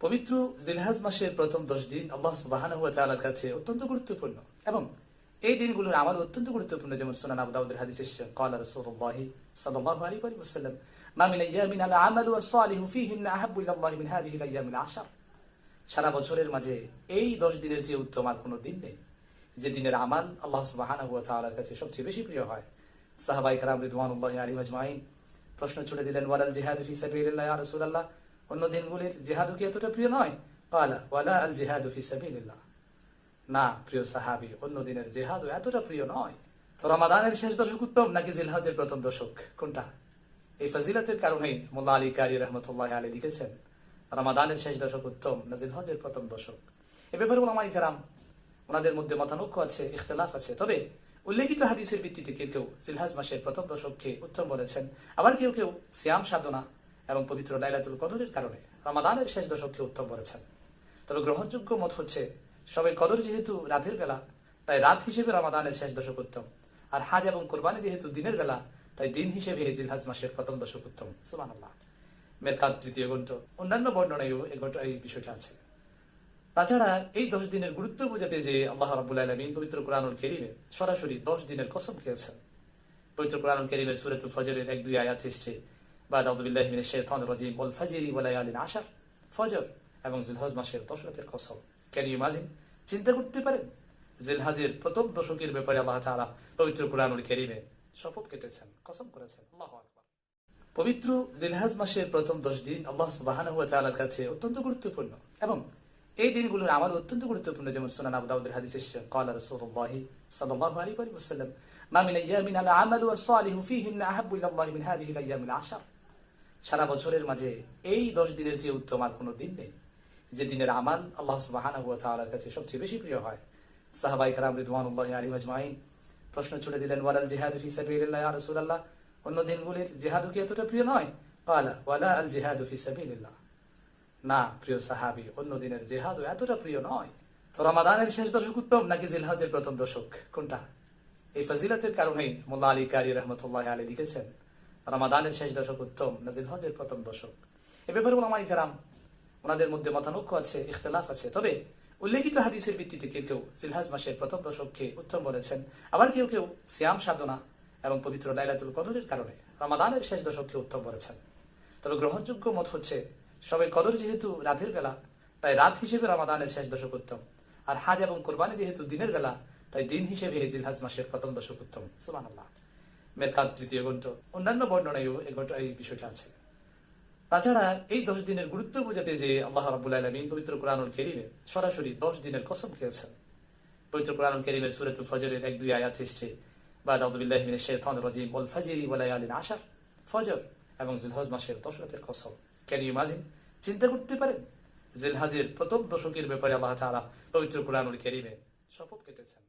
পবিত্র জিলহজ মাসের প্রথম 10 দিন আল্লাহ সুবহানাহু ওয়া তাআলার কাছে অত্যন্ত গুরুত্বপূর্ণ এবং এই দিনগুলোর আমল অত্যন্ত গুরুত্বপূর্ণ। যেমন সুনান আবু দাউদের হাদিস এসেছে, ক্বালা রাসূলুল্লাহ সাল্লাল্লাহু আলাইহি ওয়া সাল্লাম, মা মিন আইয়ামিন আল আমালু ওয়াস সালিহু ফীহিন্না আহাব্বু ইলাল্লাহি মিন হাযিহিল আইয়ামিল আশর। সারা বছরের মাঝে এই 10 দিনের চেয়ে উত্তম আর কোনো দিন নেই যে দিনের আমাল আল্লাহ সুবহানাহু ওয়া তাআলার কাছে সবচেয়ে বেশি প্রিয় হয়। সাহাবায়ে কেরাম রিদওয়ানুল্লাহি আলাইহিম আজমাইন প্রশ্ন ছুড়ে দিলেন, ওয়ালাল জিহাদু ফি সাবিলিল্লাহ ইয়া রাসূলুল্লাহ, অন্য দিনগুলির জিহাদও কি এতটা প্রিয় নয়? ক্বালা ওয়ালা আল জিহাদু ফি সাবিলিল্লাহ, না প্রিয় সাহাবী, অন্য দিনের জিহাদও এতটা প্রিয় নয়। তো রমাদানের শেষ দশক উত্তম নাকি জিলহজের প্রথম দশক, কোনটা? এই ফাজিলতের কারণেই মোল্লা আলী কারি রাহমাতুল্লাহি আলাইহি লিখেছেন, রমাদানের শেষ দশক উত্তম না জিলহজের প্রথম দশক। এ ব্যাপারে উলামায়ে কেরাম ওনাদের মধ্যে মতানৈক্য আছে, ইখতিলাফ আছে। তবে উল্লেখিত হাদিসের ভিত্তিতে কেউ কেউ জিলহজ মাসের প্রথম দশককে উত্তম বলেছেন, আবার কেউ কেউ সিয়াম সাধনা এবং পবিত্র লাইলাতুল কদরের কারণে রমাদানের শেষ দশককে উত্তম বলেছেন। তবে গ্রহণযোগ্য মত হচ্ছে, সবে কদর যেহেতু রাতের বেলা, তাই রাত হিসেবে রমাদানের শেষ দশক উত্তম, আর হাজ এবং কোরবানি যেহেতু দিনের বেলা, তাই দিন হিসেবে জিলহজ মাসের প্রথম দশক উত্তম। সুবহানাল্লাহ। মেরকাত তৃতীয় গ্রন্থ অন্যান্য বর্ণনায়ও এই বিষয়টা আছে। তাছাড়া এই 10 দিনের গুরুত্ব বোঝাতে যে আল্লাহ রাব্বুল আলামিন পবিত্র কোরআনুল কারীমে সরাসরি 10 দিনের কসম খেয়েছেন। পবিত্র কোরআনুল কারীমের সূরাতুল ফজরের 1-2 আয়াত এসেছে, বা'আউযু বিল্লাহি মিনাশ শাইতানির রাজীম, ওয়াল ফাজরি ওয়া লায়ালিন আশর, ফজর এবং জিলহজ মাসের 10 রাতের কসম। Can you imagine? চিন্তা করতে পারেন জিলহজের প্রথম দশকের ব্যাপারে আল্লাহ তাআলা পবিত্র কোরআনুল কারীমে শপথ কেটেছেন, কসম করেছেন। আল্লাহু আকবার। পবিত্র জিলহজ মাসের প্রথম 10 দিন আল্লাহ সুবহানাহু ওয়া তাআলার কাছে অত্যন্ত গুরুত্বপূর্ণ এবং এই দিনগুলোর আমল অত্যন্ত গুরুত্বপূর্ণ। যেমন সুনান আবু দাউদের হাদিস এসেছে, ক্বালা রাসূলুল্লাহ সাল্লাল্লাহু আলাইহি ওয়া সাল্লাম, মা মিন আইয়ামিন আল আমালু ওয়াস সালিহু ফীহিন্না আহাব্বু ইলাল্লাহি মিন হাযিহিল আইয়ামিল আশর। সারা বছরের মাঝে এই 10 দিনের চেয়ে উত্তম আর কোনো দিন নেই যে দিনের আমাল আল্লাহ সুবহানাহু ওয়া তাআলার কাছে সবচেয়ে বেশি প্রিয় হয়। সাহাবায়ে কেরাম রিদওয়ানুল্লাহি আলাইহিম আজমাইন প্রশ্ন ছুড়ে দিলেন, ওয়ালাল জিহাদু ফি সাবিলিল্লাহ ইয়া রাসূলুল্লাহ, অন্য দিনগুলির জিহাদও কি এতটা প্রিয় নয়? ক্বালা ওয়ালা আল জিহাদু ফি সাবিলিল্লাহ, না প্রিয় সাহাবী, অন্য দিনের জিহাদও এতটা প্রিয় নয়। তো রমাদানের শেষ দশক উত্তম নাকি জিলহজের প্রথম দশক, কোনটা? এই ফাজিলতের কারণেই মোল্লা আলী কারি রাহমাতুল্লাহি আলাইহি লিখেছেন, রমাদানের শেষ দশক উত্তম না জিলহজের প্রথম দশক। এ ব্যাপারে উলামায়ে কেরাম ওনাদের মধ্যে মতানৈক্য আছে, ইখতিলাফ আছে। তবে উল্লেখিত হাদিসের ভিত্তিতে কেউ কেউ জিলহজ মাসের প্রথম দশককে উত্তম বলেছেন, আবার কেউ কেউ সিয়াম সাধনা এবং পবিত্র লাইলাতুল কদরের কারণে রমাদানের শেষ দশককে উত্তম বলেছেন। তবে গ্রহণযোগ্য মত হচ্ছে, সবে কদর যেহেতু রাতের বেলা, তাই রাত হিসেবে রমাদানের শেষ দশক উত্তম, আর হাজ এবং কোরবানি যেহেতু দিনের বেলা, তাই দিন হিসেবে জিলহজ মাসের প্রথম দশক উত্তম। সুবহানাল্লাহ। মেরকাত তৃতীয় গ্রন্থ অন্যান্য বর্ণনায়ও এই বিষয়টা আছে। তাছাড়া এই 10 দিনের গুরুত্ব বোঝাতে যে আল্লাহ রাব্বুল আলামিন পবিত্র কোরআনুল কারীমে সরাসরি 10 দিনের কসম খেয়েছেন। পবিত্র কোরআনুল কারীমের সূরাতুল ফজরের 1-2 আয়াত এসেছে, বা'আউযু বিল্লাহি মিনাশ শাইতানির রাজীম, ওয়াল ফাজরি ওয়া লায়ালিন আশর, ফজর এবং জিলহজ মাসের 10 রাতের কসম। Can you imagine? চিন্তা করতে পারেন জিলহজের প্রথম দশকের ব্যাপারে আল্লাহ তাআলা পবিত্র কোরআনুল কারীমে শপথ কেটেছেন।